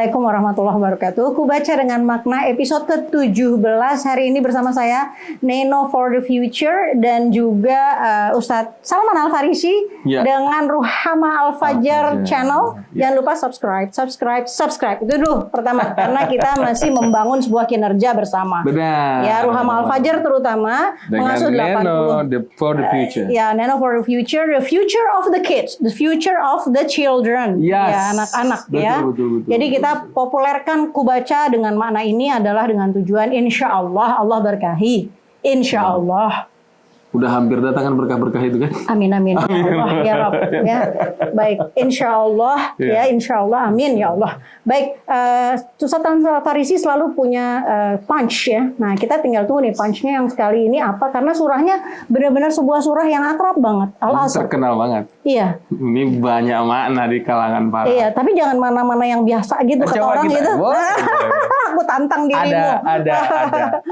Assalamualaikum warahmatullahi wabarakatuh. Ku baca dengan makna episode ke-17 hari ini bersama saya Neno for the Future dan juga Ustadz Salman Al-Farisi dengan Ruhama Al-Fajar channel. Jangan lupa subscribe. Itu dulu pertama karena kita masih membangun sebuah kinerja bersama. Benar. Ya, Ruhama Al-Fajar terutama mengasuh 80. Neno for the Future. Ya, Neno for the future of the kids, the future of the children. Yes. Ya, anak-anak ya. Betul. Jadi kita populerkan Kubaca dengan makna ini adalah dengan tujuan insya Allah Allah berkahi. Insya Allah. Udah hampir datang kan berkah-berkah itu kan? Amin. Ya Allah, ya Rabb. Ya. Baik, insya Allah. Ya, insya Allah. Amin ya Allah. Baik, Ustadz Al-Farisi selalu punya punch ya. Nah, kita tinggal tunggu nih punchnya yang sekali ini apa? Karena surahnya benar-benar sebuah surah yang akrab banget. Al-Asr. Terkenal banget. Iya. Ini banyak makna di kalangan para. Iya, tapi jangan mana-mana yang biasa gitu kata orang gitu. Aku tantang dirimu.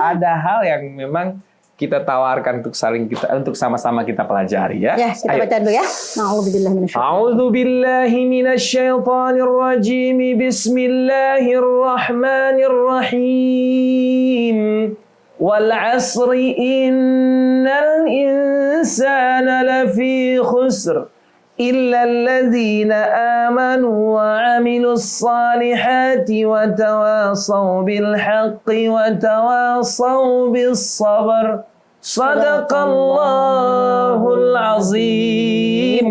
Ada hal yang memang kita tawarkan untuk sama-sama kita pelajari ya. Ya, kita baca dulu ya. A'udzubillahi minasyaitonirrajim. Bismillahirrahmanirrahim. Wal 'asri innal insana lafi khusr illa alladzina amanu wa 'amilus salihati wa tawasaw bil haqqi wa tawasaw bis sabr. Sadaqallahul azim.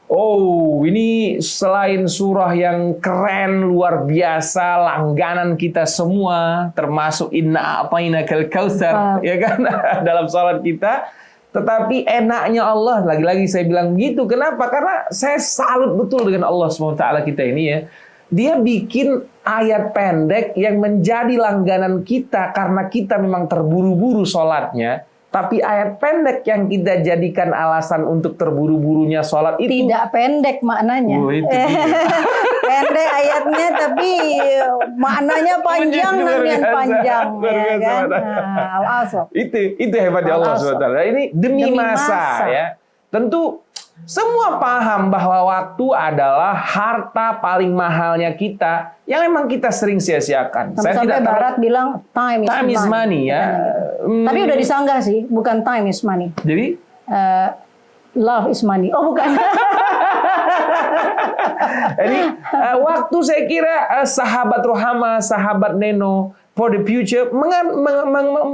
Oh, ini selain surah yang keren, luar biasa, langganan kita semua, termasuk Inna A'tainakal Kautsar, ya kan, dalam salat kita. Tetapi enaknya Allah, lagi-lagi saya bilang gitu. Kenapa? Karena saya salut betul dengan Allah SWT kita ini ya. Dia bikin ayat pendek yang menjadi langganan kita karena kita memang terburu-buru sholatnya. Tapi ayat pendek yang kita jadikan alasan untuk terburu-burunya sholat itu tidak pendek maknanya. Pendek ayatnya tapi maknanya panjang, panjang. Ya kan? Al-Asr. Itu hebatnya Allah SWT. Ini demi masa ya. Tentu semua paham bahwa waktu adalah harta paling mahalnya kita yang memang kita sering sia-siakan. Sampai Barat bilang time is money ya. Tapi udah disanggah sih, bukan time is money. Jadi love is money. Oh bukan. Jadi waktu saya kira sahabat Ruhama, sahabat Neno for the Future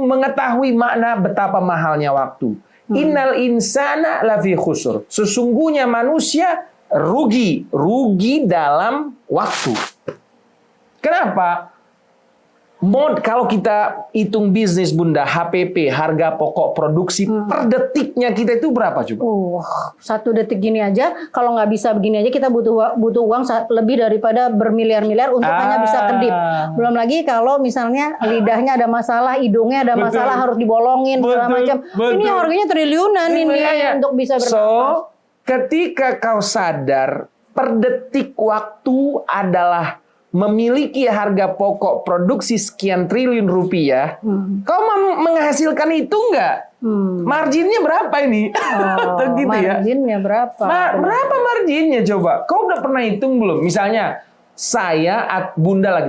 mengetahui makna betapa mahalnya waktu. Innal insana lafi khusr. Sesungguhnya manusia rugi dalam waktu. Kenapa? Kalau kita hitung bisnis Bunda, HPP, harga pokok produksi per detiknya kita itu berapa coba? 1 detik gini aja, kalau nggak bisa begini aja kita butuh uang lebih daripada bermiliar-miliar untuk hanya bisa kedip. Belum lagi kalau misalnya lidahnya ada masalah, hidungnya ada masalah, harus dibolongin segala macam. Ini harganya triliunan untuk bisa bernafas. So, ketika kau sadar per detik waktu adalah memiliki harga pokok produksi sekian triliun rupiah, kau menghasilkan itu enggak? Marginnya berapa ini? Marginnya berapa? Berapa marginnya coba? Kau udah pernah hitung belum? Misalnya Bunda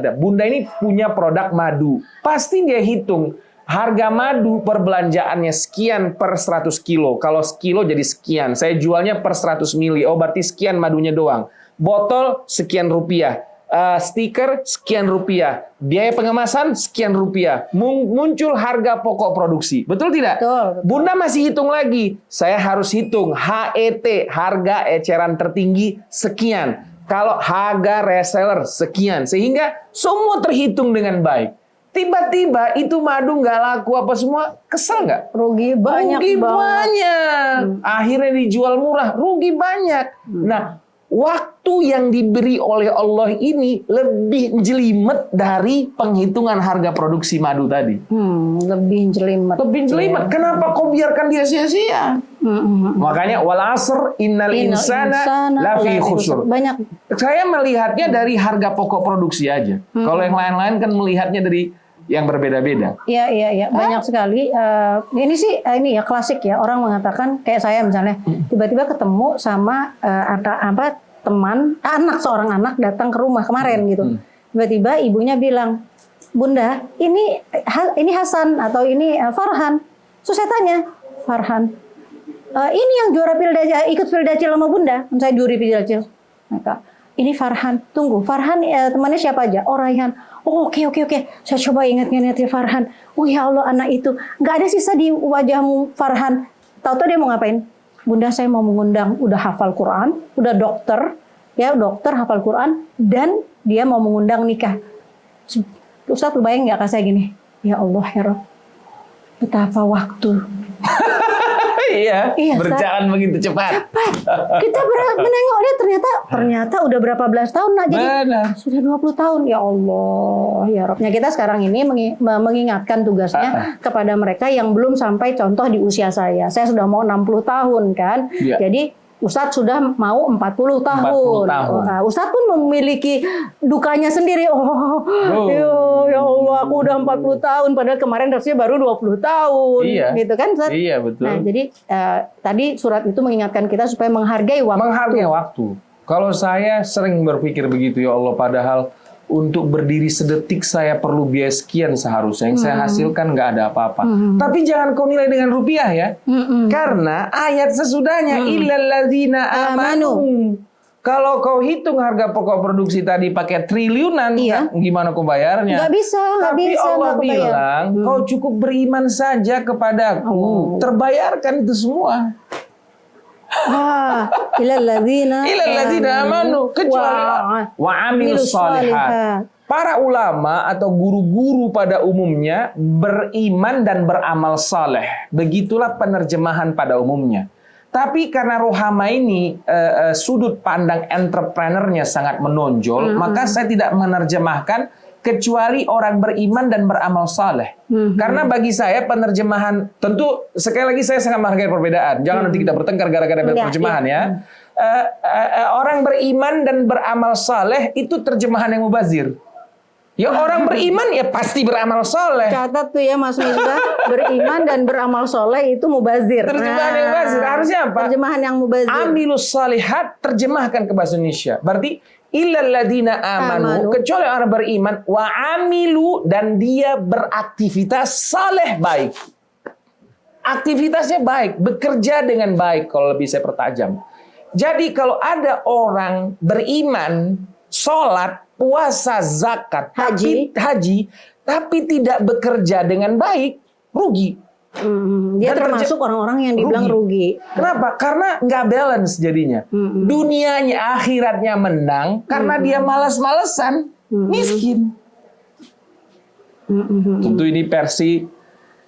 ini punya produk madu. Pasti dia hitung harga madu perbelanjaannya sekian per 100 kilo. Kalau sekilo jadi sekian. Saya jualnya per 100 mili. Oh berarti sekian madunya doang. Botol sekian rupiah. Stiker sekian rupiah, biaya pengemasan sekian rupiah, muncul harga pokok produksi. Betul tidak? Betul. Bunda masih hitung lagi. Saya harus hitung HET, harga eceran tertinggi sekian. Kalau harga reseller sekian, sehingga semua terhitung dengan baik. Tiba-tiba itu madu nggak laku apa semua, kesel nggak? Rugi banyak. Akhirnya dijual murah, rugi banyak. Nah, waktu yang diberi oleh Allah ini lebih jelimet dari penghitungan harga produksi madu tadi. Lebih jelimet. Kenapa kau biarkan dia sia-sia? Makanya wal 'asr innal insana lafi khusr. Banyak. Saya melihatnya dari harga pokok produksi aja. Kalau yang lain-lain kan melihatnya dari yang berbeda-beda. Iya. Banyak sekali. Ini sih ini ya klasik ya. Orang mengatakan kayak saya misalnya tiba-tiba ketemu sama teman, seorang anak datang ke rumah kemarin gitu. Tiba-tiba ibunya bilang, Bunda, ini Hasan atau ini Farhan. So saya tanya, Farhan, ini yang juara ikut Pildacil sama Bunda? Saya juri Pildacil. Maka, ini Farhan. Tunggu, Farhan temannya siapa aja? Oh, Raihan. Oh, oke. Saya coba ingat-ingat ya Farhan. Oh ya Allah, anak itu. Nggak ada sisa di wajahmu Farhan. Tahu-tahu dia mau ngapain? Bunda, saya mau mengundang, udah hafal Quran, udah dokter hafal Quran, dan dia mau mengundang nikah. Ustaz, bayang nggak saya gini? Ya Allah, ya Rabb, betapa waktu. Iya, berjalan begitu cepat. Kita menengok dia ternyata udah berapa belas tahun nak jadi. Benar. Sudah 20 tahun. Ya Allah, ya Rabbnya kita sekarang ini mengingatkan tugasnya kepada mereka yang belum sampai contoh di usia saya. Saya sudah mau 60 tahun kan. Ya. Jadi Ustadz sudah mau 40 tahun. Ustadz pun memiliki dukanya sendiri. Ya Allah, aku udah 40 tahun. Padahal kemarin harusnya baru 20 tahun. Iya. Gitu kan, Ustadz? Iya, betul. Nah, jadi tadi surat itu mengingatkan kita supaya menghargai waktu. Menghargai waktu. Kalau saya sering berpikir begitu, ya Allah, padahal untuk berdiri sedetik saya perlu biaya sekian seharusnya. Yang saya hasilkan nggak ada apa-apa. Tapi jangan kau nilai dengan rupiah ya. Karena ayat sesudahnya illal ladzina amanu. Kalau kau hitung harga pokok produksi tadi pakai triliunan, gimana kau bayarnya? Nggak bisa. Tapi Allah bilang, kau cukup beriman saja kepadaku. Terbayarkan itu semua. Ilal ladzina amanu, kecuali wa amilus shalihat. Para ulama atau guru-guru pada umumnya beriman dan beramal saleh. Begitulah penerjemahan pada umumnya. Tapi karena Rohama ini sudut pandang entrepreneurnya sangat menonjol, maka saya tidak menerjemahkan kecuali orang beriman dan beramal saleh. Karena bagi saya penerjemahan, tentu sekali lagi saya sangat menghargai perbedaan. Jangan nanti kita bertengkar gara-gara penerjemahan ya. Orang beriman dan beramal saleh itu terjemahan yang mubazir. Ya orang beriman ya pasti beramal soleh. Catat tuh ya Mas Misbah, beriman dan beramal soleh itu mubazir. Terjemahan yang mubazir. Harusnya apa? Terjemahan yang mubazir. Amilus salihat, terjemahkan ke bahasa Indonesia. Berarti illal ladzina amanu, kecuali orang beriman, wa amilu, dan dia beraktivitas saleh baik. Aktivitasnya baik, bekerja dengan baik, kalau lebih saya pertajam. Jadi kalau ada orang beriman, sholat, puasa, zakat, haji, tapi tidak bekerja dengan baik, rugi. Dia termasuk orang-orang yang dibilang rugi. Kenapa? Karena nggak balance jadinya. Dunianya, akhiratnya menang karena dia malas-malesan, miskin. Tentu ini versi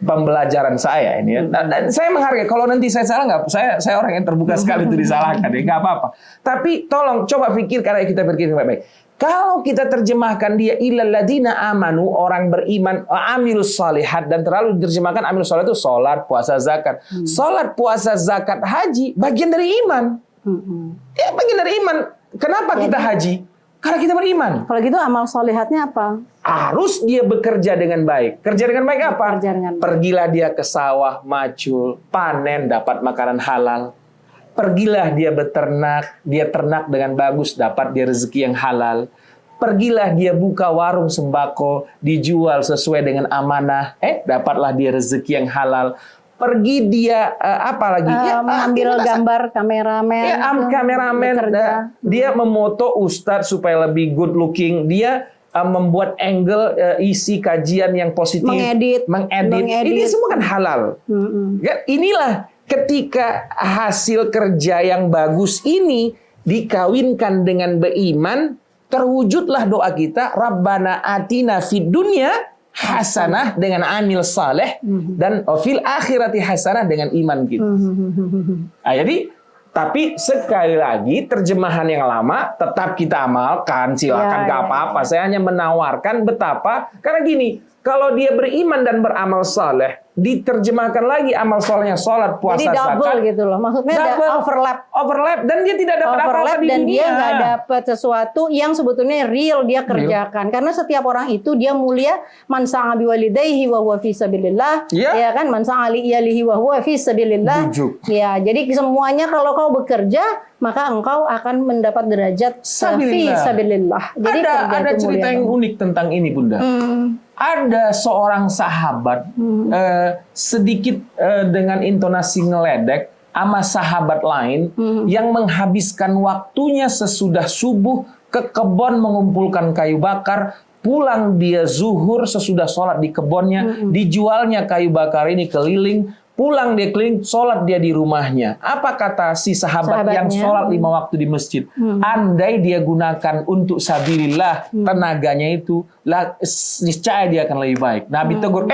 pembelajaran saya ini ya. Dan saya menghargai. Kalau nanti saya salah nggak, saya orang yang terbuka sekali itu disalahkan ya, nggak apa-apa. Tapi tolong coba pikirkan, kita pikir baik-baik. Kalau kita terjemahkan dia illal ladzina amanu, orang beriman, amilus shalihat, dan terlalu diterjemahkan amilus shalihat itu salat, puasa, zakat. Salat, puasa, zakat, haji bagian dari iman. Ya, bagian dari iman. Kenapa kita haji? Karena kita beriman. Kalau gitu amal shalihatnya apa? Harus dia bekerja dengan baik. Kerja dengan baik apa? Pergilah dia ke sawah, macul, panen, dapat makanan halal. Pergilah dia beternak, dia ternak dengan bagus, dapat dia rezeki yang halal. Pergilah dia buka warung sembako, dijual sesuai dengan amanah, dapatlah dia rezeki yang halal. Pergi dia mengambil gambar kameramen. Kameramen. Dia memoto ustadz supaya lebih good looking. Dia membuat angle isi kajian yang positif, mengedit. Ini semua kan halal. Inilah ketika hasil kerja yang bagus ini dikawinkan dengan beriman, terwujudlah doa kita, Rabbana atina fid dunya hasanah dengan amil saleh, dan fil akhirati hasanah dengan iman kita. Jadi, tapi sekali lagi terjemahan yang lama tetap kita amalkan, silakan gak apa-apa. Saya hanya menawarkan betapa, karena gini, kalau dia beriman dan beramal saleh, diterjemahkan lagi amal solehnya, sholat, puasa, zakat. Jadi double zakat, gitu loh. Maksudnya ada overlap, dan dia tidak dapat apa-apa di dan dunia. Dia nggak dapat sesuatu yang sebetulnya real dia kerjakan. Karena setiap orang itu dia mulia, man sa'a biwalidayhi wa huwa fi sabilillah. Ya kan, man sa'a li iyalihi wa huwa fi sabilillah. Ya, jadi semuanya kalau kau bekerja maka engkau akan mendapat derajat fi sabilillah. Jadi ada cerita yang unik tentang ini, Bunda. Ada seorang sahabat sedikit dengan intonasi ngeledek sama sahabat lain yang menghabiskan waktunya sesudah subuh ke kebun mengumpulkan kayu bakar, pulang dia zuhur sesudah sholat di kebunnya, dijualnya kayu bakar ini keliling, pulang dia keliling, sholat dia di rumahnya. Apa kata si sahabatnya yang sholat 5 waktu di masjid? Andai dia gunakan untuk sabilillah, tenaganya itu, niscaya dia akan lebih baik. Nabi tegur,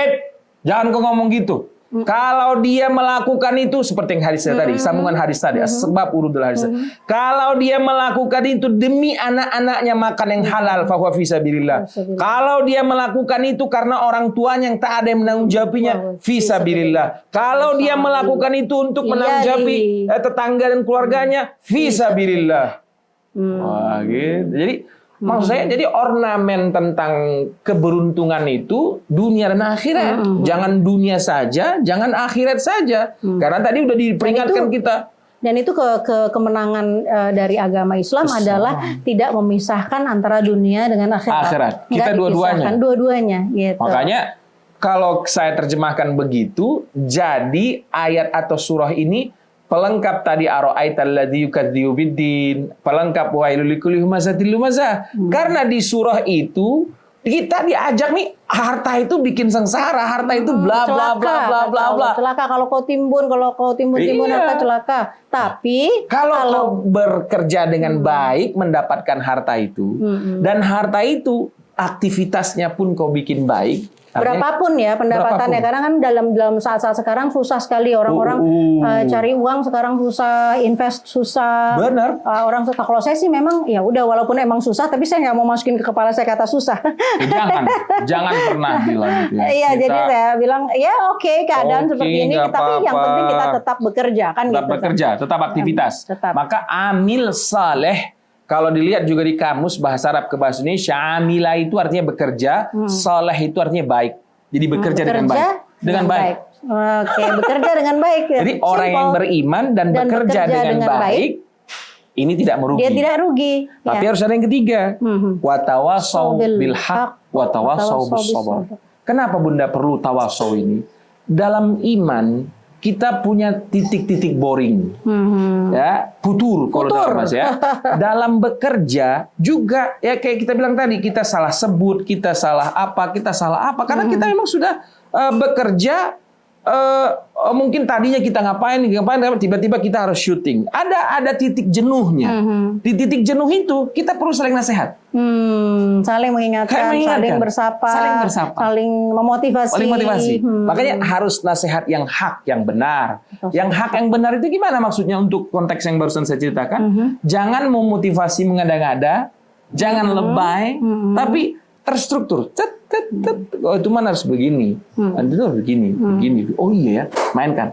jangan kau ngomong gitu. Kalau dia melakukan itu, seperti yang hadis tadi, sambungan hadis tadi, sebab urudul hadis. Kalau dia melakukan itu demi anak-anaknya makan yang halal, fahuwa fisabilillah. Kalau dia melakukan itu karena orang tuanya yang tak ada yang menanggung jawabnya, fisabilillah. Kalau dia melakukan itu untuk menanggung jawab tetangga dan keluarganya, fisabilillah. Wah, gitu. Jadi maksud saya, jadi ornamen tentang keberuntungan itu dunia dan akhirat. Jangan dunia saja, jangan akhirat saja. Karena tadi udah diperingatkan kita. Dan itu kemenangan dari agama Islam adalah tidak memisahkan antara dunia dengan akhirat. Kita dua-duanya. Gitu. Makanya kalau saya terjemahkan begitu, jadi ayat atau surah ini pelengkap tadi ara'aital ladzi yukadzibu biddin, pelengkap wailul likulli humazatil lumazah. Karena di surah itu kita diajak nih, harta itu bikin sengsara, harta itu bla bla bla bla bla bla. Celaka kalau kau timbun harta celaka. Tapi kalau kau bekerja dengan baik mendapatkan harta itu, dan harta itu aktivitasnya pun kau bikin baik. Berapapun ya pendapatannya, karena kan dalam saat-saat sekarang susah sekali orang-orang cari uang sekarang susah, invest susah. Benar. Orang susah. Kalau saya sih memang ya udah, walaupun emang susah, tapi saya nggak mau masukin ke kepala saya kata susah. Jangan pernah bilang gitu. Iya, jadi saya bilang ya oke, keadaan seperti ini, tapi yang penting kita tetap bekerja kan. Tetap gitu, bekerja, tetap aktivitas. Maka amil saleh. Kalau dilihat juga di kamus bahasa Arab ke bahasa Indonesia, amila itu artinya bekerja, saleh itu artinya baik. Jadi bekerja dengan baik. Dengan baik. Oke, bekerja dengan baik. Jadi orang yang beriman dan bekerja dengan baik, ini tidak merugi. Dia tidak rugi. Tapi harus ada yang ketiga. Wa tawasau bil haq wa tawasau bis sabr. Kenapa Bunda perlu tawasau ini? Dalam iman kita punya titik-titik boring, ya, futur kalau dalam Mas ya. Dalam bekerja juga, ya kayak kita bilang tadi, kita salah sebut, kita salah apa, karena kita memang sudah bekerja. Mungkin tadinya kita ngapain, tiba-tiba kita harus syuting. Ada titik jenuhnya. Di titik jenuh itu kita perlu saling nasihat, saling mengingatkan, saling bersapa, saling memotivasi. Makanya harus nasihat yang hak, yang benar. Yang hak, yang benar itu gimana maksudnya untuk konteks yang barusan saya ceritakan? Jangan memotivasi mengada-ngada, jangan lebay, tapi terstruktur. Oh, itu mana harus begini, itu harus begini. Oh iya ya, mainkan.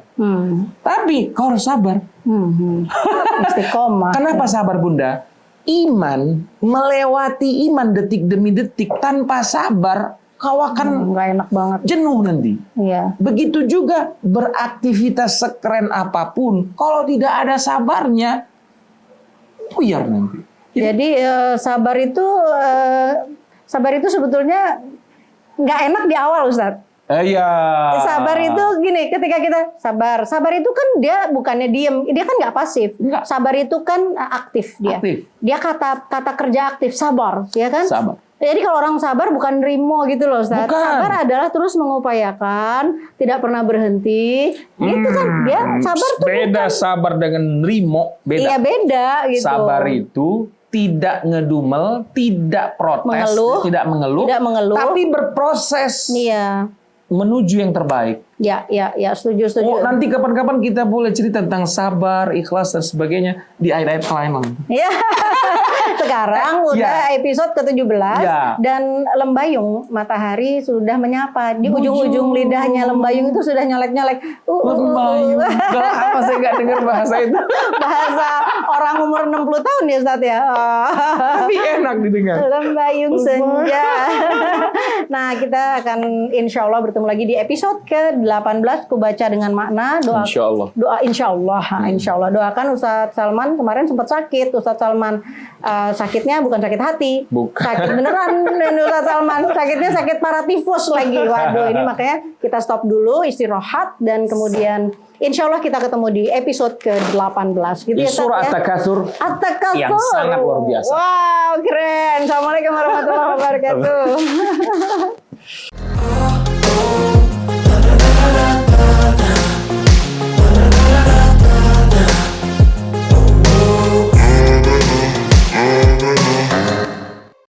Tapi kau harus sabar. Istiqomah. Kenapa sabar Bunda? Iman melewati iman detik demi detik tanpa sabar, kau akan nggak enak banget, jenuh nanti. Iya. Begitu juga beraktivitas sekeren apapun, kalau tidak ada sabarnya, buyar nanti. Jadi sabar itu sebetulnya nggak enak di awal, Ustadz. Iya. Sabar itu gini, ketika kita sabar itu kan dia bukannya diem, dia kan nggak pasif. Enggak. Sabar itu kan aktif dia. Aktif. Dia kata kerja aktif, sabar, ya kan? Sabar. Jadi kalau orang sabar bukan rimo gitu loh, Ustadz. Bukan. Sabar adalah terus mengupayakan, tidak pernah berhenti. Gitu kan? Dia sabar tuh beda bukan. Sabar dengan rimo, beda. Iya, beda gitu. Sabar itu tidak ngedumel, tidak protes, tidak mengeluh, tapi berproses. Iya. Menuju yang terbaik. Ya, setuju. Oh, nanti kapan-kapan kita boleh cerita tentang sabar, ikhlas dan sebagainya di ayat-ayat lain. Ya. Sekarang udah episode ke-17 dan lembayung matahari sudah menyapa di ujung-ujung lidahnya. Lembayung itu sudah nyalek-nyalek. Lembayung. Kalau apa saya nggak dengar bahasa itu? Bahasa orang umur 60 tahun ya, Ustaz ya. Tapi enak didengar. Lembayung senja. Nah, kita akan insya Allah bertemu lagi di episode ke-18 ke-18 ku baca dengan makna doa. Insyaallah. Doa insyaallah. Insyaallah. Doakan Ustadz Salman kemarin sempat sakit. Ustadz Salman sakitnya bukan sakit hati. Bukan. Sakit beneran Ustadz Salman. Sakitnya sakit paratifus lagi. Waduh, ini makanya kita stop dulu, istirahat, dan kemudian insya Allah kita ketemu di episode ke-18. Gitu ya, Surah At-Takatsur yang sangat luar biasa. Wow, keren. Assalamualaikum warahmatullahi wabarakatuh.